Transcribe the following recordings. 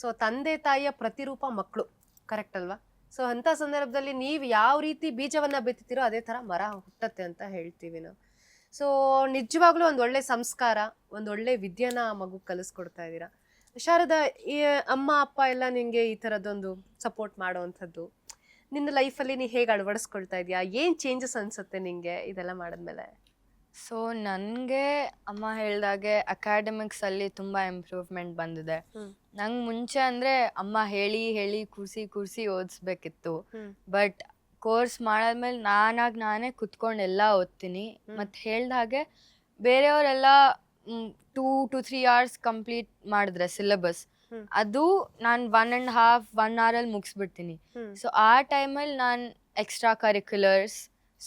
So ತಂದೆ ತಾಯಿಯ ಪ್ರತಿರೂಪ ಮಕ್ಕಳು, ಕರೆಕ್ಟ್ ಅಲ್ವಾ? ಸೊ ಅಂತ ಸಂದರ್ಭದಲ್ಲಿ ನೀವು ಯಾವ ರೀತಿ ಬೀಜವನ್ನ ಬಿತ್ತುತ್ತೀರೋ ಅದೇ ತರ ಮರ ಹುಟ್ಟತ್ತೆ ಅಂತ ಹೇಳ್ತೀವಿ ನಾವು. ಸೊ ನಿಜವಾಗ್ಲೂ ಒಂದ್ ಒಳ್ಳೆ ಸಂಸ್ಕಾರ, ಒಂದ್ ಒಳ್ಳೆ ವಿದ್ಯೆನ ಆ ಮಗು ಕಲಿಸ್ಕೊಡ್ತಾ ಇದ್ದೀರಾ. ಶಾರದಾ, ಈ ಅಮ್ಮ ಅಪ್ಪ ಎಲ್ಲ ನಿಂಗೆ ಈ ತರದೊಂದು ಸಪೋರ್ಟ್ ಮಾಡೋವಂಥದ್ದು ನಿನ್ನ ಲೈಫಲ್ಲಿ ನೀ ಹೇಗೆ ಅಳವಡಿಸ್ಕೊಳ್ತಾ ಇದೀಯಾ? ಏನ್ ಚೇಂಜಸ್ ಅನ್ಸುತ್ತೆ ನಿಂಗೆ ಇದೆಲ್ಲ ಮಾಡಿದ್ಮೇಲೆ? ಸೊ ನನಗೆ ಅಮ್ಮ ಹೇಳ್ದಾಗೆ ಅಕಾಡೆಮಿಕ್ಸಲ್ಲಿ ತುಂಬ ಇಂಪ್ರೂವ್ಮೆಂಟ್ ಬಂದಿದೆ. ಹ್ಮ್ ನಂಗೆ ಮುಂಚೆ ಅಂದರೆ ಅಮ್ಮ ಹೇಳಿ ಹೇಳಿ ಕೂರಿಸಿ ಓದಿಸ್ಬೇಕಿತ್ತು. ಬಟ್ ಕೋರ್ಸ್ ಮಾಡಾದ್ಮೇಲೆ ನಾನೇ ಕುತ್ಕೊಂಡು ಎಲ್ಲ ಓದ್ತೀನಿ. ಮತ್ತು ಹೇಳ್ದಾಗೆ ಬೇರೆಯವರೆಲ್ಲ 2 to 3 hours ಕಂಪ್ಲೀಟ್ ಮಾಡಿದ್ರೆ ಸಿಲೆಬಸ್, ಅದು ನಾನು 1.5 ಅವರಲ್ಲಿ ಮುಗಿಸ್ಬಿಡ್ತೀನಿ. ಸೊ ಆ ಟೈಮಲ್ಲಿ ನಾನು ಎಕ್ಸ್ಟ್ರಾ ಕರಿಕ್ಯುಲರ್ಸ್,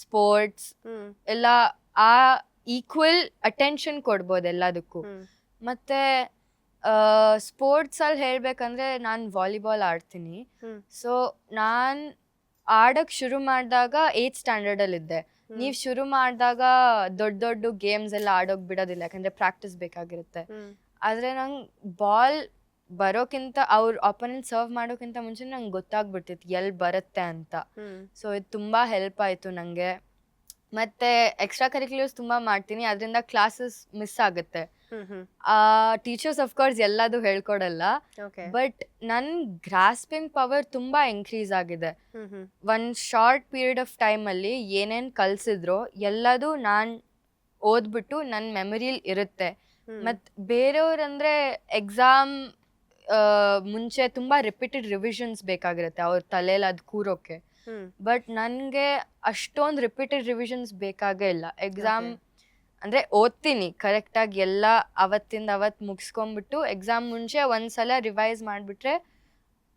ಸ್ಪೋರ್ಟ್ಸ್ ಎಲ್ಲ ಆ ಈಕ್ವಲ್ ಅಟೆನ್ಷನ್ ಕೊಡ್ಬೋದು ಎಲ್ಲದಕ್ಕೂ. ಮತ್ತೆ ಸ್ಪೋರ್ಟ್ಸಲ್ಲಿ ಹೇಳ್ಬೇಕಂದ್ರೆ ನಾನು ವಾಲಿಬಾಲ್ ಆಡ್ತೀನಿ. ಸೊ ನಾನು ಆಡೋಕ್ಕೆ ಶುರು ಮಾಡಿದಾಗ 8th ಸ್ಟ್ಯಾಂಡರ್ಡಲ್ಲಿದ್ದೆ. ನೀವು ಶುರು ಮಾಡಿದಾಗ ದೊಡ್ಡ ಗೇಮ್ಸ್ ಎಲ್ಲ ಆಡೋಕೆ ಬಿಡೋದಿಲ್ಲ, ಯಾಕಂದರೆ ಪ್ರಾಕ್ಟೀಸ್ ಬೇಕಾಗಿರುತ್ತೆ. ಆದರೆ ನಂಗೆ ಬಾಲ್ ಬರೋಕ್ಕಿಂತ ಅವ್ರ ಅಪೋನೆಂಟ್ ಸರ್ವ್ ಮಾಡೋಕ್ಕಿಂತ ಮುಂಚೆ ನಂಗೆ ಗೊತ್ತಾಗ್ಬಿಡ್ತಿತ್ತು ಎಲ್ಲಿ ಬರುತ್ತೆ ಅಂತ. ಸೊ ಇದು ತುಂಬ ಹೆಲ್ಪ್ ಆಯಿತು ನನಗೆ. ಮತ್ತು ಎಕ್ಸ್ಟ್ರಾ ಕರಿಕ್ಯುಲರ್ಸ್ ತುಂಬ ಮಾಡ್ತೀನಿ, ಅದರಿಂದ ಕ್ಲಾಸಸ್ ಮಿಸ್ ಆಗುತ್ತೆ. ಟೀಚರ್ಸ್ ಅಫ್ಕೋರ್ಸ್ ಎಲ್ಲದು ಹೇಳ್ಕೊಡಲ್ಲ, ಬಟ್ ನನ್ನ ಗ್ರಾಸ್ಪಿಂಗ್ ಪವರ್ ತುಂಬ ಇನ್ಕ್ರೀಸ್ ಆಗಿದೆ. ಒಂದು ಶಾರ್ಟ್ ಪೀರಿಯಡ್ ಆಫ್ ಟೈಮಲ್ಲಿ ಏನೇನು ಕಲಿಸಿದ್ರೋ ಎಲ್ಲದು ನಾನು ಓದ್ಬಿಟ್ಟು ನನ್ನ ಮೆಮರಿಲಿ ಇರುತ್ತೆ. ಮತ್ತು ಬೇರೆಯವ್ರಂದರೆ ಎಕ್ಸಾಮ್ ಮುಂಚೆ ತುಂಬ ರಿಪೀಟೆಡ್ ರಿವಿಷನ್ಸ್ ಬೇಕಾಗಿರುತ್ತೆ ಅವ್ರ ತಲೆಯಲ್ಲಿ ಅದು ಕೂರೋಕೆ. ಬಟ್ ನನಗೆ ಅಷ್ಟೊಂದು ರಿಪೀಟೆಡ್ ರಿವಿಷನ್ಸ್ ಬೇಕಾಗೇ ಇಲ್ಲ. ಎಕ್ಸಾಮ್ ಅಂದರೆ ಓದ್ತೀನಿ ಕರೆಕ್ಟಾಗಿ, ಎಲ್ಲ ಅವತ್ತಿಂದ ಅವತ್ತು ಮುಗಿಸ್ಕೊಂಬಿಟ್ಟು ಎಕ್ಸಾಮ್ ಮುಂಚೆ ಒಂದ್ಸಲ ರಿವೈಸ್ ಮಾಡಿಬಿಟ್ರೆ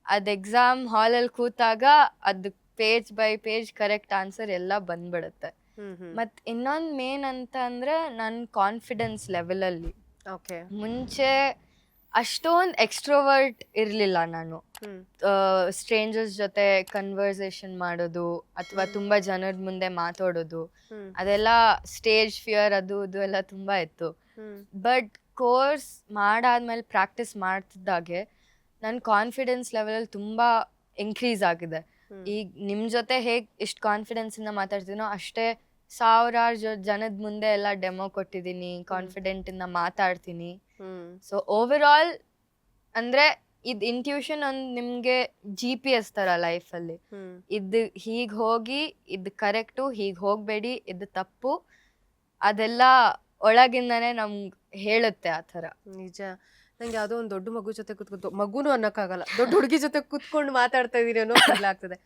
ಅದು ಎಕ್ಸಾಮ್ ಹಾಲಲ್ಲಿ ಕೂತಾಗ ಅದು page by page correct answer ಎಲ್ಲ ಬಂದ್ಬಿಡುತ್ತೆ. ಮತ್ತು ಇನ್ನೊಂದು ಮೇನ್ ಅಂತ ಅಂದರೆ ನನ್ನ ಕಾನ್ಫಿಡೆನ್ಸ್ ಲೆವೆಲಲ್ಲಿ ಮುಂಚೆ ಅಷ್ಟೊಂದು ಎಕ್ಸ್ಟ್ರೋವರ್ಟ್ ಇರಲಿಲ್ಲ ನಾನು. ಸ್ಟ್ರೇಂಜರ್ಸ್ ಜೊತೆ ಕನ್ವರ್ಸೇಷನ್ ಮಾಡೋದು ಅಥವಾ ತುಂಬ ಜನದ ಮುಂದೆ ಮಾತಾಡೋದು, ಅದೆಲ್ಲ ಸ್ಟೇಜ್ ಫಿಯರ್ ಅದು ಇದು ಎಲ್ಲ ತುಂಬ ಇತ್ತು. ಬಟ್ ಕೋರ್ಸ್ ಮಾಡಾದ್ಮೇಲೆ ಪ್ರಾಕ್ಟೀಸ್ ಮಾಡ್ತಿದ್ದಾಗೆ ನನ್ನ ಕಾನ್ಫಿಡೆನ್ಸ್ ಲೆವೆಲಲ್ಲಿ ತುಂಬ ಇನ್ಕ್ರೀಸ್ ಆಗಿದೆ. ಈಗ ನಿಮ್ಮ ಜೊತೆ ಹೇಗೆ ಇಷ್ಟು ಕಾನ್ಫಿಡೆನ್ಸಿಂದ ಮಾತಾಡ್ತೀನೋ ಅಷ್ಟೇ ಸಾವಿರಾರು ಜನದ ಮುಂದೆ ಎಲ್ಲ ಡೆಮೋ ಕೊಟ್ಟಿದ್ದೀನಿ, ಕಾನ್ಫಿಡೆಂಟಿಂದ ಮಾತಾಡ್ತೀನಿ. ಸೊ ಓವರ್ ಆಲ್ ಅಂದರೆ ಇದು ಇಂಟ್ಯೂಷನ್ ಒಂದು ನಿಮಗೆ GPS ಥರ ಲೈಫಲ್ಲಿ. ಇದು ಹೀಗೆ ಹೋಗಿ ಇದು ಕರೆಕ್ಟು, ಹೀಗೆ ಹೋಗಬೇಡಿ, ಇದು ತಪ್ಪು, ಅದೆಲ್ಲ ಒಳಗಿಂದನೇ ನಮ್ಗೆ ಹೇಳುತ್ತೆ ಆ ಥರ. ನಿಜ. ನಂಗೆ ಯಾವುದೋ ಒಂದು ದೊಡ್ಡ ಮಗು ಜೊತೆ ಕುತ್ಕೊಂಡು, ಮಗುನು ಅನ್ನೋಕ್ಕಾಗಲ್ಲ, ದೊಡ್ಡ ಹುಡುಗಿ ಜೊತೆ ಕುತ್ಕೊಂಡು ಮಾತಾಡ್ತಾ ಇದೀರಿ ಅನ್ನೋ ಫೀಲ್ ಆಗ್ತದೆ.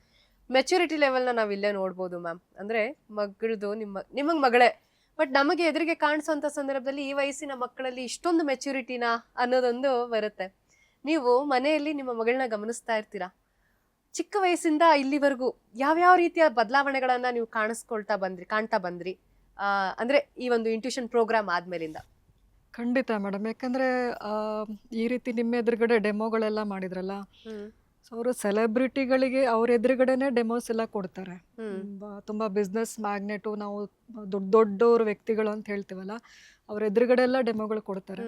ಮೆಚುರಿಟಿ ಲೆವೆಲ್ನ ನಾವು ಇಲ್ಲೇ ನೋಡ್ಬೋದು ಮ್ಯಾಮ್. ಅಂದರೆ ಮಗಳದು ನಿಮಗೆ ಮಗಳೇ, ಬಟ್ ನಮಗೆ ಎದುರಿಗೆ ಕಾಣಿಸೋಂಥ ಸಂದರ್ಭದಲ್ಲಿ ಈ ವಯಸ್ಸಿನ ಮಕ್ಕಳಲ್ಲಿ ಇಷ್ಟೊಂದು ಮೆಚುರಿಟಿನ ಅನ್ನೋದೊಂದು ಬರುತ್ತೆ. ನೀವು ಮನೆಯಲ್ಲಿ ನಿಮ್ಮ ಮಗಳನ್ನ ಗಮನಿಸ್ತಾ ಇರ್ತೀರಾ, ಚಿಕ್ಕ ವಯಸ್ಸಿಂದ ಇಲ್ಲಿವರೆಗೂ ಯಾವ್ಯಾವ ರೀತಿಯ ಬದಲಾವಣೆಗಳನ್ನ ನೀವು ಕಾಣ್ತಾ ಬಂದ್ರಿ ಅಂದ್ರೆ ಈ ಒಂದು ಇಂಟ್ಯೂಷನ್ ಪ್ರೋಗ್ರಾಮ್ ಆದ್ಮೇಲಿಂದ? ಖಂಡಿತ ಮೇಡಮ್. ಯಾಕಂದರೆ ಈ ರೀತಿ ನಿಮ್ಮ ಎದುರುಗಡೆ ಡೆಮೋಗಳೆಲ್ಲ ಮಾಡಿದ್ರಲ್ಲ, ಸೊ ಅವರು ಸೆಲೆಬ್ರಿಟಿಗಳಿಗೆ ಅವ್ರ ಎದುರುಗಡೆನೆ ಡೆಮೋಸ್ ಎಲ್ಲ ಕೊಡ್ತಾರೆ. ತುಂಬ ಬಿಸ್ನೆಸ್ ಮ್ಯಾಗ್ನೆಟು, ನಾವು ದೊಡ್ಡವ್ರ ವ್ಯಕ್ತಿಗಳು ಅಂತ ಹೇಳ್ತೀವಲ್ಲ, ಅವ್ರ ಎದುರುಗಡೆ ಎಲ್ಲ ಡೆಮೋಗಳು ಕೊಡ್ತಾರೆ.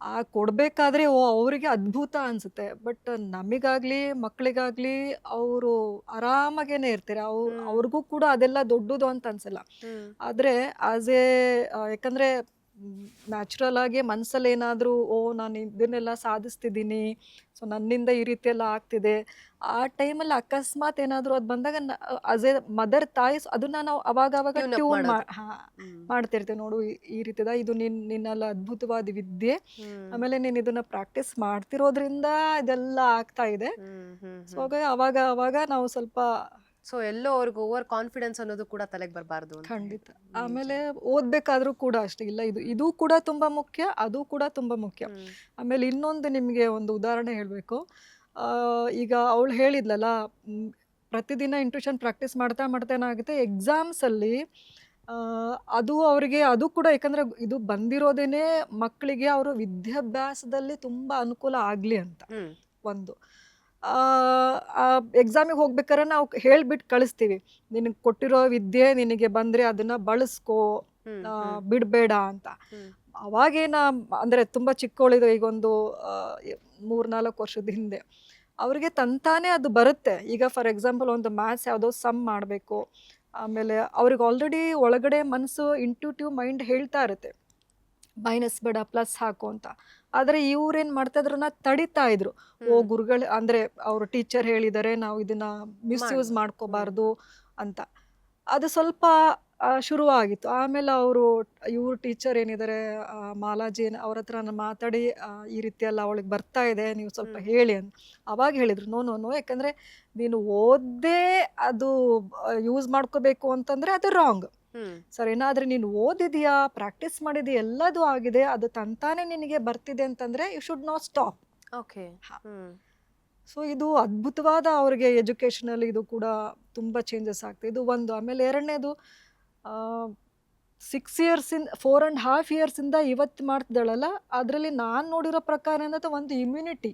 ಆ ಕೊಡಬೇಕಾದ್ರೆ ಅವರಿಗೆ ಅದ್ಭುತ ಅನಿಸುತ್ತೆ. ಬಟ್ ನಮಗಾಗಲಿ ಮಕ್ಕಳಿಗಾಗಲಿ ಅವರು ಆರಾಮಾಗೇನೆ ಇರ್ತಾರೆ. ಅವ್ರಿಗೂ ಕೂಡ ಅದೆಲ್ಲ ದೊಡ್ಡದು ಅಂತ ಅನ್ಸಲ್ಲ. ಆದರೆ ಆಸ್ ಎ ಯಾಕಂದರೆ ನ್ಯಾಚುರಲ್ ಆಗಿ ಮನಸ್ಸಲ್ಲಿ ಏನಾದರೂ ನಾನು ಇದನ್ನೆಲ್ಲ ಸಾಧಿಸ್ತಿದ್ದೀನಿ, ಸೊ ನನ್ನಿಂದ ಈ ರೀತಿ ಎಲ್ಲ ಆಗ್ತಿದೆ, ಆ ಟೈಮಲ್ಲಿ ಅಕಸ್ಮಾತ್ ಏನಾದರೂ ಅದು ಬಂದಾಗ ಆಸ್ ಎ ಮದರ್ ತಾಯಿ ಅದನ್ನ ನಾವು ಅವಾಗ ಟ್ಯೂನ್ ಮಾಡ್ತಿರ್ತೀವಿ. ನೋಡು ಈ ರೀತಿದ ಇದು ನಿನ್ನೆಲ್ಲ ಅದ್ಭುತವಾದ ವಿದ್ಯೆ, ಆಮೇಲೆ ನೀನು ಇದನ್ನ ಪ್ರಾಕ್ಟೀಸ್ ಮಾಡ್ತಿರೋದ್ರಿಂದ ಇದೆಲ್ಲ ಆಗ್ತಾ ಇದೆ. ಸೊ ಅವಾಗ ನಾವು ಸ್ವಲ್ಪ ಸೊ ಎಲ್ಲೋ ಅವ್ರಿಗೆ ಓವರ್ ಕಾನ್ಫಿಡೆನ್ಸ್ ಅನ್ನೋದು ಕೂಡ ತಲೆಗೆ ಬರಬಾರ್ದು. ಖಂಡಿತ. ಆಮೇಲೆ ಓದ್ಬೇಕಾದ್ರೂ ಕೂಡ ಅಷ್ಟೇ, ಇಲ್ಲ ಇದು ಕೂಡ ತುಂಬಾ ಮುಖ್ಯ, ಅದು ಕೂಡ ತುಂಬಾ ಮುಖ್ಯ. ಆಮೇಲೆ ಇನ್ನೊಂದು ನಿಮಗೆ ಒಂದು ಉದಾಹರಣೆ ಹೇಳಬೇಕು. ಈಗ ಅವಳು ಹೇಳಿದ್ಲಲ್ಲ, ಪ್ರತಿದಿನ ಇಂಟ್ಯೂಷನ್ ಪ್ರಾಕ್ಟೀಸ್ ಮಾಡ್ತಾ ಏನಾಗುತ್ತೆ ಎಕ್ಸಾಮ್ಸಲ್ಲಿ, ಅದು ಅವರಿಗೆ ಅದು ಕೂಡ, ಯಾಕಂದರೆ ಇದು ಬಂದಿರೋದೇನೆ ಮಕ್ಕಳಿಗೆ ಅವರ ವಿದ್ಯಾಭ್ಯಾಸದಲ್ಲಿ ತುಂಬ ಅನುಕೂಲ ಆಗಲಿ ಅಂತ. ಒಂದು ಎಕ್ಸಾಮಿಗೆ ಹೋಗ್ಬೇಕಾದ್ರೆ ನಾವು ಹೇಳ್ಬಿಟ್ಟು ಕಳಿಸ್ತೀವಿ, ನಿನಗೆ ಕೊಟ್ಟಿರೋ ವಿದ್ಯೆ ನಿನಗೆ ಬಂದರೆ ಅದನ್ನು ಬಳಸ್ಕೋ, ಬಿಡಬೇಡ ಅಂತ. ಅವಾಗೇನ ಅಂದರೆ ತುಂಬ ಚಿಕ್ಕವಳಿದು ಈಗ ಒಂದು 3-4 ವರ್ಷದ ಹಿಂದೆ ಅವರಿಗೆ ತಂತಾನೆ ಅದು ಬರುತ್ತೆ. ಈಗ ಫಾರ್ ಎಕ್ಸಾಂಪಲ್ ಒಂದು ಮ್ಯಾಥ್ಸ್ ಯಾವುದೋ ಸಮ್ ಮಾಡಬೇಕು, ಆಮೇಲೆ ಅವ್ರಿಗೆ ಆಲ್ರೆಡಿ ಒಳಗಡೆ ಮನಸ್ಸು ಇಂಟ್ಯೂಟಿವ್ ಮೈಂಡ್ ಹೇಳ್ತಾ ಇರುತ್ತೆ ಮೈನಸ್ ಬೇಡ ಪ್ಲಸ್ ಹಾಕು ಅಂತ. ಆದರೆ ಇವ್ರೇನು ಮಾಡ್ತಾ ಇದ್ರನ್ನ ತಡಿತಾ ಇದ್ರು. ಓ ಗುರುಗಳು ಅಂದರೆ ಅವರು ಟೀಚರ್ ಹೇಳಿದ್ದಾರೆ ನಾವು ಇದನ್ನ ಮಿಸ್ಯೂಸ್ ಮಾಡ್ಕೋಬಾರ್ದು ಅಂತ. ಅದು ಸ್ವಲ್ಪ ಶುರುವಾಗಿತ್ತು. ಆಮೇಲೆ ಅವರು ಇವ್ರ ಟೀಚರ್ ಏನಿದ್ದಾರೆ ಮಾಲಾಜಿ ಅವ್ರ ಹತ್ರ ನಾನು ಮಾತಾಡಿ ಈ ರೀತಿ ಎಲ್ಲ ಅವಳಿಗೆ ಬರ್ತಾ ಇದೆ ನೀವು ಸ್ವಲ್ಪ ಹೇಳಿ ಅಂತ. ಅವಾಗ ಹೇಳಿದ್ರು ನೋ ನೋ ನೋ, ಯಾಕಂದರೆ ನೀನು ಓದೇ ಅದು ಯೂಸ್ ಮಾಡ್ಕೋಬೇಕು ಅಂತಂದರೆ ಅದು ರಾಂಗ್. ಸರಿನಾ? ಆದರೆ ನೀನು ಓದಿದೀಯಾ, ಪ್ರಾಕ್ಟೀಸ್ ಮಾಡಿದೀಯ, ಎಲ್ಲದೂ ಆಗಿದೆ, ಅದು ತಂತಾನೆ ನಿನಗೆ ಬರ್ತಿದೆ ಅಂತಂದರೆ you should not stop. Okay. So ಇದು ಅದ್ಭುತವಾದ ಅವ್ರಿಗೆ ಎಜುಕೇಷನಲ್ಲಿ ಇದು ಕೂಡ ತುಂಬ ಚೇಂಜಸ್ ಆಗ್ತದೆ. ಇದು ಒಂದು. ಆಮೇಲೆ ಎರಡನೇದು 6 ಇಯರ್ಸಿಂದ 4.5 ಇಯರ್ಸಿಂದ ಇವತ್ತು ಮಾಡ್ತಿದ್ದಾಳಲ್ಲ, ಅದರಲ್ಲಿ ನಾನು ನೋಡಿರೋ ಪ್ರಕಾರ ಏನಂತ ಒಂದು ಇಮ್ಯುನಿಟಿ,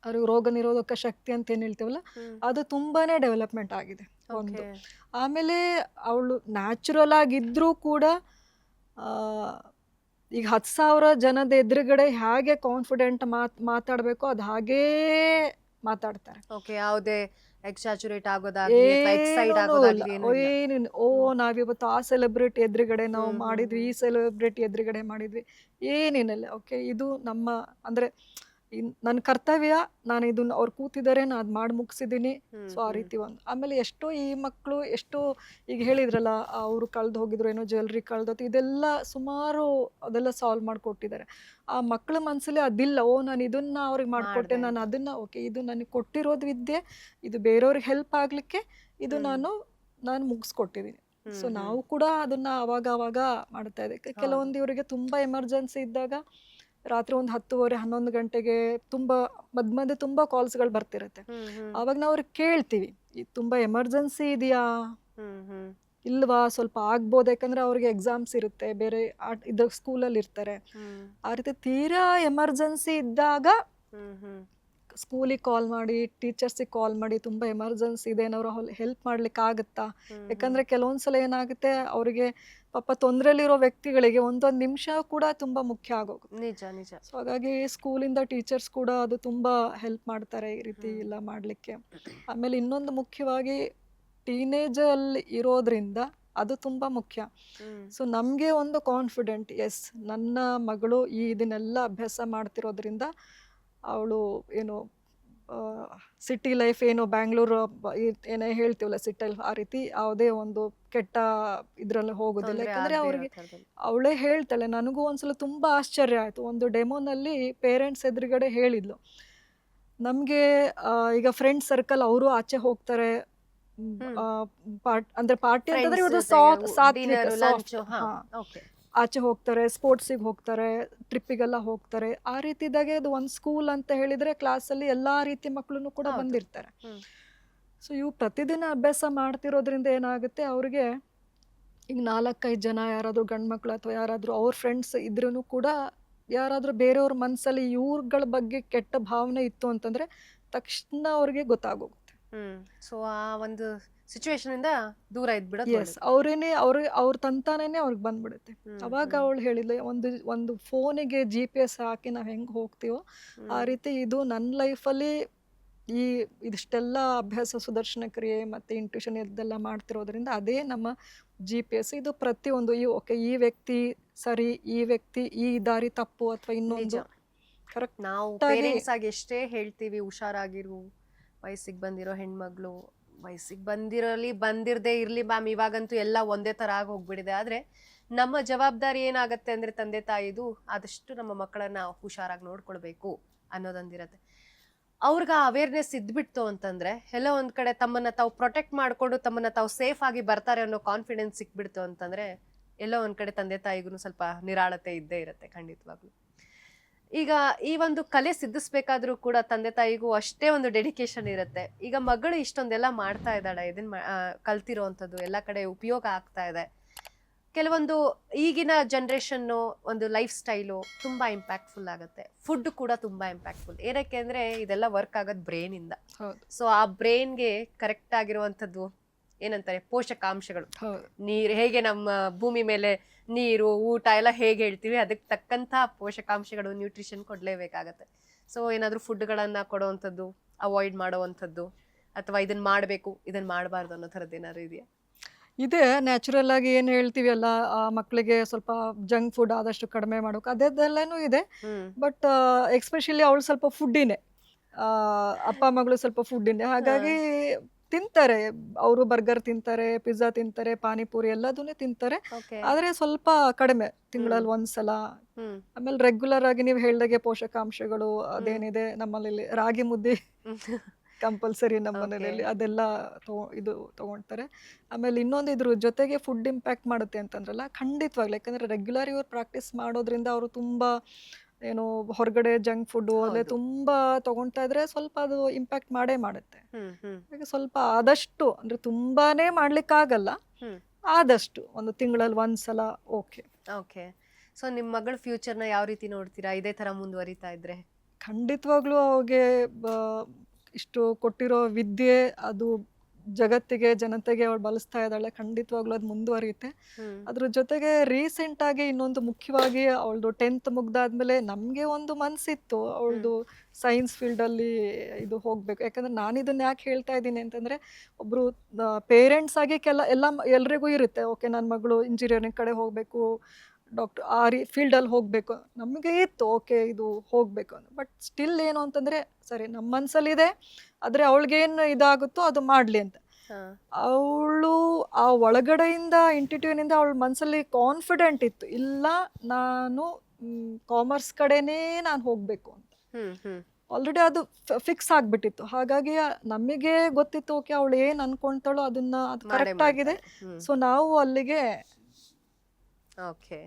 ಅವ್ರಿಗೆ ರೋಗ ನಿರೋಧಕ ಶಕ್ತಿ ಅಂತ ಏನು ಹೇಳ್ತೀವಲ್ಲ ಅದು ತುಂಬಾನೇ ಡೆವಲಪ್ಮೆಂಟ್ ಆಗಿದೆ ಒಂದು. ಆಮೇಲೆ ಅವಳು ನ್ಯಾಚುರಲ್ ಆಗಿದ್ರೂ ಕೂಡ ಈಗ 10,000 ಜನದ ಎದುರುಗಡೆ ಹೇಗೆ ಕಾನ್ಫಿಡೆಂಟ್ ಮಾತಾಡಬೇಕು ಅದು ಹಾಗೇ ಮಾತಾಡ್ತಾರೆ. ಓಕೆ. ಯಾವುದೇ ಎಕ್ಸಾಚುರೇಟ್ ಆಗೋದಾಗ್ಲಿ ಅಥವಾ ಎಕ್ಸೈಟ್ ಆಗೋದಾಗ್ಲಿ ಏನೂ ಇಲ್ಲ. ಏನೇನು ಓ ನಾವಿವತ್ತು ಆ ಸೆಲೆಬ್ರಿಟಿ ಎದುರುಗಡೆ ನಾವು ಮಾಡಿದ್ವಿ, ಈ ಸೆಲೆಬ್ರಿಟಿ ಎದುರುಗಡೆ ಮಾಡಿದ್ವಿ, ಏನೇನಲ್ಲ. ಓಕೆ, ಇದು ನಮ್ಮ ಅಂದರೆ ನನ್ನ ಕರ್ತವ್ಯ, ನಾನು ಇದನ್ನ ಅವ್ರು ಕೂತಿದ್ದಾರೆ ನಾನು ಅದು ಮಾಡಿ ಮುಗಿಸಿದ್ದೀನಿ. ಸೊ ಆ ರೀತಿ ಒಂದು. ಆಮೇಲೆ ಎಷ್ಟೋ ಈ ಮಕ್ಕಳು ಎಷ್ಟೋ ಈಗ ಹೇಳಿದ್ರಲ್ಲ ಅವರು ಕಳೆದು ಹೋಗಿದ್ರು, ಏನೋ ಜ್ಯುವೆಲ್ರಿ ಕಳೆದೋತು, ಇದೆಲ್ಲ ಸುಮಾರು ಅದೆಲ್ಲ ಸಾಲ್ವ್ ಮಾಡಿಕೊಟ್ಟಿದ್ದಾರೆ. ಆ ಮಕ್ಕಳ ಮನಸ್ಸಲ್ಲಿ ಅದಿಲ್ಲ, ಓ ನಾನು ಇದನ್ನ ಅವ್ರಿಗೆ ಮಾಡಿಕೊಟ್ಟೆ, ನಾನು ಅದನ್ನ ಓಕೆ ಇದು ನನಗೆ ಕೊಟ್ಟಿರೋದು ವಿದ್ಯೆ, ಇದು ಬೇರೆಯವ್ರಿಗೆ ಹೆಲ್ಪ್ ಆಗಲಿಕ್ಕೆ ಇದು ನಾನು ಮುಗಿಸ್ಕೊಟ್ಟಿದ್ದೀನಿ. ಸೊ ನಾವು ಕೂಡ ಅದನ್ನ ಅವಾಗ ಮಾಡ್ತಾ ಇದ್ದೆ. ಕೆಲವೊಂದು ಇವರಿಗೆ ತುಂಬ ಎಮರ್ಜೆನ್ಸಿ ಇದ್ದಾಗ ರಾತ್ರಿ ಒಂದು 10:30-11 ಗಂಟೆಗೆ ತುಂಬ ಮಧ್ಯೆ ತುಂಬ ಕಾಲ್ಸ್ಗಳು ಬರ್ತಿರತ್ತೆ. ಅವಾಗ ನಾವು ಅವ್ರಿಗೆ ಕೇಳ್ತೀವಿ ತುಂಬ ಎಮರ್ಜೆನ್ಸಿ ಇದೆಯಾ ಇಲ್ವಾ, ಸ್ವಲ್ಪ ಆಗ್ಬೋದು, ಯಾಕಂದ್ರೆ ಅವ್ರಿಗೆ ಎಕ್ಸಾಮ್ಸ್ ಇರುತ್ತೆ, ಬೇರೆ ಇದ್ರ ಸ್ಕೂಲಲ್ಲಿ ಇರ್ತಾರೆ. ಆ ರೀತಿ ತೀರಾ ಎಮರ್ಜೆನ್ಸಿ ಇದ್ದಾಗ ಸ್ಕೂಲಿಗೆ ಕಾಲ್ ಮಾಡಿ, ಟೀಚರ್ಸಿಗೆ ಕಾಲ್ ಮಾಡಿ ತುಂಬ ಎಮರ್ಜೆನ್ಸಿ ಇದೆ ಏನಾದ್ರು ಹೆಲ್ಪ್ ಮಾಡ್ಲಿಕ್ಕೆ ಆಗುತ್ತಾ. ಯಾಕಂದ್ರೆ ಕೆಲವೊಂದ್ಸಲ ಏನಾಗುತ್ತೆ ಅವರಿಗೆ ಪಾಪ ತೊಂದರೆಯಲ್ಲಿರೋ ವ್ಯಕ್ತಿಗಳಿಗೆ ಒಂದೊಂದು ನಿಮಿಷ ಕೂಡ ತುಂಬ ಮುಖ್ಯ ಆಗೋಗುತ್ತೆ. ನಿಜ ನಿಜ. ಸೊ ಹಾಗಾಗಿ ಸ್ಕೂಲಿಂದ ಟೀಚರ್ಸ್ ಕೂಡ ಅದು ತುಂಬ ಹೆಲ್ಪ್ ಮಾಡ್ತಾರೆ ಈ ರೀತಿ ಎಲ್ಲ ಮಾಡಲಿಕ್ಕೆ. ಆಮೇಲೆ ಇನ್ನೊಂದು ಮುಖ್ಯವಾಗಿ ಟೀನೇಜಲ್ಲಿ ಇರೋದ್ರಿಂದ ಅದು ತುಂಬ ಮುಖ್ಯ. ಸೊ ನಮಗೆ ಒಂದು ಕಾನ್ಫಿಡೆಂಟ್, ಎಸ್ ನನ್ನ ಮಗಳು ಇದನ್ನೆಲ್ಲ ಅಭ್ಯಾಸ ಮಾಡ್ತಿರೋದ್ರಿಂದ ಅವಳು ಏನು ಸಿಟಿ ಲೈಫ್ ಏನು ಬ್ಯಾಂಗ್ಳೂರು ಏನೇ ಹೇಳ್ತೀವಲ್ಲ ಸಿಟಿ ಲೈಫ್, ಆ ರೀತಿ ಯಾವುದೇ ಒಂದು ಕೆಟ್ಟ ಇದರಲ್ಲಿ ಹೋಗೋದಿಲ್ಲ. ಯಾಕಂದರೆ ಅವ್ರಿಗೆ ಅವಳೇ ಹೇಳ್ತಾಳೆ. ನನಗೂ ಒಂದ್ಸಲ ತುಂಬ ಆಶ್ಚರ್ಯ ಆಯಿತು. ಒಂದು ಡೆಮೋನಲ್ಲಿ ಪೇರೆಂಟ್ಸ್ ಎದುರುಗಡೆ ಹೇಳಿದ್ಲು, ನಮಗೆ ಈಗ ಫ್ರೆಂಡ್ ಸರ್ಕಲ್ ಅವರು ಆಚೆ ಹೋಗ್ತಾರೆ, ಅಂದರೆ ಪಾರ್ಟಿ ಅಂತಂದ್ರೆ ಇವ್ರದ್ದು ಆಚೆ ಹೋಗ್ತಾರೆ, ಸ್ಪೋರ್ಟ್ಸಿಗೆ ಹೋಗ್ತಾರೆ, ಟ್ರಿಪ್ಪಿಗೆಲ್ಲ ಹೋಗ್ತಾರೆ. ಆ ರೀತಿ ಇದ್ದಾಗೆ ಅದು ಒಂದು ಸ್ಕೂಲ್ ಅಂತ ಹೇಳಿದ್ರೆ ಕ್ಲಾಸಲ್ಲಿ ಎಲ್ಲ ರೀತಿ ಮಕ್ಕಳು ಕೂಡ ಬಂದಿರ್ತಾರೆ. ಸೊ ಇವು ಪ್ರತಿದಿನ ಅಭ್ಯಾಸ ಮಾಡ್ತಿರೋದ್ರಿಂದ ಏನಾಗುತ್ತೆ, ಅವ್ರಿಗೆ ಈಗ 4-5 ಜನ ಯಾರಾದರೂ ಗಂಡು ಮಕ್ಕಳು ಅಥವಾ ಯಾರಾದರೂ ಅವ್ರ ಫ್ರೆಂಡ್ಸ್ ಇದ್ರೂ ಕೂಡ ಯಾರಾದರೂ ಬೇರೆಯವ್ರ ಮನಸ್ಸಲ್ಲಿ ಇವ್ರಗಳ ಬಗ್ಗೆ ಕೆಟ್ಟ ಭಾವನೆ ಇತ್ತು ಅಂತಂದ್ರೆ ತಕ್ಷಣ ಅವ್ರಿಗೆ ಗೊತ್ತಾಗೋಗುತ್ತೆ. ಸೊ ಆ ಒಂದು ಸಿಚುವೇಶನ್ ಇಂದ ದೂರ ಇದ್ಬಿಡೋದು. ಎಸ್, ಅವರೇನೆ ಅವ್ರ ತಂತಾನೇನೆ ಅವ್ರಿಗೆ ಬಂದ್ಬಿಡುತ್ತೆ. ಅವಾಗ ಅವಳು ಹೇಳಿದ್ಲು, ಒಂದು ಫೋನಿಗೆ GPS ಹಾಕಿ ನಾವು ಹೆಂಗೆ ಹೋಗ್ತೀವೋ ಆ ರೀತಿ ಇದು ನನ್ನ ಲೈಫಲ್ಲಿ ಇದಿಷ್ಟೆಲ್ಲ ಅಭ್ಯಾಸ ಸುದರ್ಶನ ಕ್ರಿಯೆ ಮತ್ತು ಇಂಟ್ಯೂಷನ್ ಇದೆಲ್ಲ ಮಾಡ್ತಿರೋದ್ರಿಂದ ಅದೇ ನಮ್ಮ GPS. ಇದು ಪ್ರತಿಯೊಂದು ಈ ವ್ಯಕ್ತಿ ಸರಿ, ಈ ವ್ಯಕ್ತಿ ಈ ದಾರಿ ತಪ್ಪು ಅಥವಾ ಇನ್ನೊಂದು ಕರೆಕ್ಟ್. ನಾವು ಪೇರೆಂಟ್ಸ್ ಆಗಿ ಎಷ್ಟೇ ಹೇಳ್ತೀವಿ ಹುಷಾರಾಗಿರು, ವಯಸ್ಸಿಗೆ ಬಂದಿರೋ ಹೆಣ್ಮಗಳು, ವಯಸ್ಸಿಗೆ ಬಂದಿರದೇ ಇರಲಿ ಮ್ಯಾಮ್, ಇವಾಗಂತೂ ಎಲ್ಲ ಒಂದೇ ಥರ ಆಗಿ ಹೋಗ್ಬಿಟ್ಟಿದೆ. ಆದರೆ ನಮ್ಮ ಜವಾಬ್ದಾರಿ ಏನಾಗುತ್ತೆ ಅಂದರೆ ತಂದೆ ತಾಯಿದು ಆದಷ್ಟು ನಮ್ಮ ಮಕ್ಕಳನ್ನ ಹುಷಾರಾಗಿ ನೋಡ್ಕೊಳ್ಬೇಕು ಅನ್ನೋದೊಂದಿರತ್ತೆ. ಅವ್ರಿಗೆ ಆ ಅವೇರ್ನೆಸ್ ಇದ್ಬಿಡ್ತು ಅಂತಂದ್ರೆ ಎಲ್ಲ ಒಂದ್ ಕಡೆ ತಮ್ಮನ್ನ ತಾವು ಪ್ರೊಟೆಕ್ಟ್ ಮಾಡ್ಕೊಂಡು ತಮ್ಮನ್ನ ತಾವು ಸೇಫ್ ಆಗಿ ಬರ್ತಾರೆ ಅನ್ನೋ ಕಾನ್ಫಿಡೆನ್ಸ್ ಸಿಕ್ಬಿಡ್ತು ಅಂತಂದ್ರೆ ಎಲ್ಲೋ ಒಂದ್ ಕಡೆ ತಂದೆ ತಾಯಿಗೂ ಸ್ವಲ್ಪ ನಿರಾಳತೆ ಇದ್ದೇ ಇರುತ್ತೆ ಖಂಡಿತವಾಗ್ಲು. ಈಗ ಈ ಒಂದು ಕಲೆ ಸಿದ್ಧಿಸ್ಬೇಕಾದ್ರೂ ಕೂಡ ತಂದೆ ತಾಯಿಗೂ ಅಷ್ಟೇ ಒಂದು ಡೆಡಿಕೇಶನ್ ಇರುತ್ತೆ. ಈಗ ಮಗಳು ಇಷ್ಟೊಂದೆಲ್ಲ ಮಾಡ್ತಾ ಇದ್ದಾಳೆ, ಇದನ್ನ ಕಲ್ತಿರೋವಂಥದ್ದು ಎಲ್ಲ ಕಡೆ ಉಪಯೋಗ ಆಗ್ತಾ ಇದೆ. ಕೆಲವೊಂದು ಈಗಿನ ಜನ್ರೇಷನ್ನು ಒಂದು ಲೈಫ್ ಸ್ಟೈಲು ತುಂಬ ಇಂಪ್ಯಾಕ್ಟ್ಫುಲ್ ಆಗುತ್ತೆ. ಫುಡ್ ಕೂಡ ತುಂಬ ಇಂಪ್ಯಾಕ್ಟ್ಫುಲ್. ಏನಕ್ಕೆ ಅಂದರೆ ಇದೆಲ್ಲ ವರ್ಕ್ ಆಗೋದು ಬ್ರೈನಿಂದ. ಸೊ ಆ ಬ್ರೈನ್ಗೆ ಕರೆಕ್ಟ್ ಆಗಿರುವಂಥದ್ದು ಏನಂತಾರೆ ಪೋಷಕಾಂಶಗಳು, ನೀರು ಹೇಗೆ ನಮ್ಮ ಭೂಮಿ ಮೇಲೆ ನೀರು ಊಟ ಎಲ್ಲ ಹೇಗೆ ಹೇಳ್ತೀವಿ ಅದಕ್ಕೆ ತಕ್ಕಂತ ಪೋಷಕಾಂಶಗಳು ನ್ಯೂಟ್ರಿಷನ್ ಕೊಡ್ಲೇಬೇಕಾಗತ್ತೆ. ಸೊ ಏನಾದ್ರೂ ಫುಡ್ಗಳನ್ನ ಕೊಡುವಂಥದ್ದು, ಅವಾಯ್ಡ್ ಮಾಡುವಂಥದ್ದು, ಅಥವಾ ಇದನ್ನ ಮಾಡಬೇಕು ಇದನ್ನ ಮಾಡಬಾರ್ದು ಅನ್ನೋ ಥರದ್ದು ಏನಾದ್ರು ಇದೆಯಾ? ಇದೆ ನ್ಯಾಚುರಲ್ ಆಗಿ ಏನು ಹೇಳ್ತೀವಿ ಅಲ್ಲ, ಆ ಮಕ್ಕಳಿಗೆ ಸ್ವಲ್ಪ ಜಂಕ್ ಫುಡ್ ಆದಷ್ಟು ಕಡಿಮೆ ಮಾಡೋಕೆ ಅದೆಲ್ಲನೂ ಇದೆ. ಬಟ್ ಎಕ್ಸ್ಪೆಷಲಿ ಅವಳು ಸ್ವಲ್ಪ ಫುಡ್ಡಿನೇ, ಅಪ್ಪ ಮಗಳು ಸ್ವಲ್ಪ ಫುಡ್ಡಿನೇ, ಹಾಗಾಗಿ ತಿಂತಾರೆ. ಅವರು ಬರ್ಗರ್ ತಿಂತಾರೆ, ಪಿಜ್ಜಾ ತಿಂತಾರೆ, ಪಾನಿಪುರಿ ಎಲ್ಲದನ್ನೇ ತಿಂತಾರೆ. ಓಕೆ. ಆದರೆ ಸ್ವಲ್ಪ ಕಡಿಮೆ, ತಿಂಗಳಲ್ಲಿ ಒಂದ್ಸಲ. ಆಮೇಲೆ ರೆಗ್ಯುಲರ್ ಆಗಿ ನೀವು ಹೇಳ್ದಾಗೆ ಪೋಷಕಾಂಶಗಳು ಅದೇನಿದೆ ನಮ್ಮಲ್ಲಿ ರಾಗಿ ಮುದ್ದೆ ಕಂಪಲ್ಸರಿ ನಮ್ಮ ಮನೆಯಲ್ಲಿ, ಅದೆಲ್ಲ ಇದು ತಗೊಳ್ತಾರೆ. ಆಮೇಲೆ ಇನ್ನೊಂದು ಇದ್ರ ಜೊತೆಗೆ ಫುಡ್ ಇಂಪ್ಯಾಕ್ಟ್ ಮಾಡುತ್ತೆ ಅಂತಂದ್ರಲ್ಲ, ಖಂಡಿತವಾಗ್ಲು. ಯಾಕಂದ್ರೆ ರೆಗ್ಯುಲರ್ ಇವ್ರು ಪ್ರಾಕ್ಟೀಸ್ ಮಾಡೋದ್ರಿಂದ ಅವರು ತುಂಬಾ ಏನು ಹೊರಗಡೆ ಜಂಕ್ ಫುಡ್ ಅಲ್ಲೇ ತುಂಬಾ ತಗೊಳ್ತಾ ಇದ್ರೆ ಸ್ವಲ್ಪ ಅದು ಇಂಪ್ಯಾಕ್ಟ್ ಮಾಡೇ ಮಾಡುತ್ತೆ. ಹಾಗೆ ಸ್ವಲ್ಪ ಆದಷ್ಟು, ಅಂದ್ರೆ ತುಂಬಾನೇ ಮಾಡ್ಲಿಕ್ಕಾಗಲ್ಲ, ಆದಷ್ಟು ಒಂದು ತಿಂಗಳಲ್ಲಿ ಒಂದ್ಸಲ. ಓಕೆ. ಓಕೆ. ಸೊ ನಿಮ್ಮ ಮಗಳ ಫ್ಯೂಚರ್ನ ಯಾವ ರೀತಿ ನೋಡ್ತೀರಾ ಇದೇ ತರ ಮುಂದುವರಿತಾ ಇದ್ರೆ? ಖಂಡಿತವಾಗ್ಲೂ ಅವ್ರಿಗೆ ಇಷ್ಟು ಕೊಟ್ಟಿರೋ ವಿದ್ಯೆ ಅದು ಜಗತ್ತಿಗೆ ಜನತೆಗೆ ಅವಳು ಬಳಸ್ತಾ ಇದ್ದಾಳೆ. ಖಂಡಿತವಾಗ್ಲೂ ಅದು ಮುಂದುವರಿಯುತ್ತೆ. ಅದ್ರ ಜೊತೆಗೆ ರೀಸೆಂಟ್ ಆಗಿ ಇನ್ನೊಂದು ಮುಖ್ಯವಾಗಿ ಅವಳದು 10th ಮುಗ್ದಾದ್ಮೇಲೆ ನಮಗೆ ಒಂದು ಮನಸ್ಸಿತ್ತು ಅವಳದು ಸೈನ್ಸ್ ಫೀಲ್ಡಲ್ಲಿ ಇದು ಹೋಗಬೇಕು. ಯಾಕಂದ್ರೆ ನಾನು ಇದನ್ನ ಯಾಕೆ ಹೇಳ್ತಾ ಇದ್ದೀನಿ ಅಂತಂದರೆ, ಒಬ್ಬರು ಪೇರೆಂಟ್ಸ್ ಆಗಿ ಎಲ್ರಿಗೂ ಇರುತ್ತೆ, ಓಕೆ ನನ್ನ ಮಗಳು ಇಂಜಿನಿಯರಿಂಗ್ ಕಡೆ ಹೋಗಬೇಕು, ಡಾಕ್ಟರ್ ಆ ಫೀಲ್ಡಲ್ಲಿ ಹೋಗಬೇಕು. ನಮಗೆ ಇತ್ತು ಓಕೆ ಇದು ಹೋಗಬೇಕು ಅಂತ. ಬಟ್ ಸ್ಟಿಲ್ ಏನು ಅಂತಂದರೆ, ಸರಿ ನಮ್ಮ ಮನಸ್ಸಲ್ಲಿದೆ, ಆದರೆ ಅವಳಿಗೇನು ಇದಾಗುತ್ತೋ ಅದು ಮಾಡಲಿ ಅಂತ. ಅವಳು ಆ ಒಳಗಡೆಯಿಂದ ಇಂಟಿಟ್ಯೂನಿಂದ ಅವಳ ಮನಸ್ಸಲ್ಲಿ ಕಾನ್ಫಿಡೆಂಟ್ ಇತ್ತು, ಇಲ್ಲ ನಾನು ಕಾಮರ್ಸ್ ಕಡೆನೇ ನಾನು ಹೋಗಬೇಕು ಅಂತ. ಆಲ್ರೆಡಿ ಅದು ಫಿಕ್ಸ್ ಆಗಿಬಿಟ್ಟಿತ್ತು. ಹಾಗಾಗಿ ನಮಗೆ ಗೊತ್ತಿತ್ತು ಓಕೆ ಅವಳು ಏನು ಅನ್ಕೊಳ್ತಾಳೋ ಅದನ್ನ ಅದು ಕರೆಕ್ಟ್ ಆಗಿದೆ. ಸೊ ನಾವು ಅಲ್ಲಿಗೆ ಓಕೆ.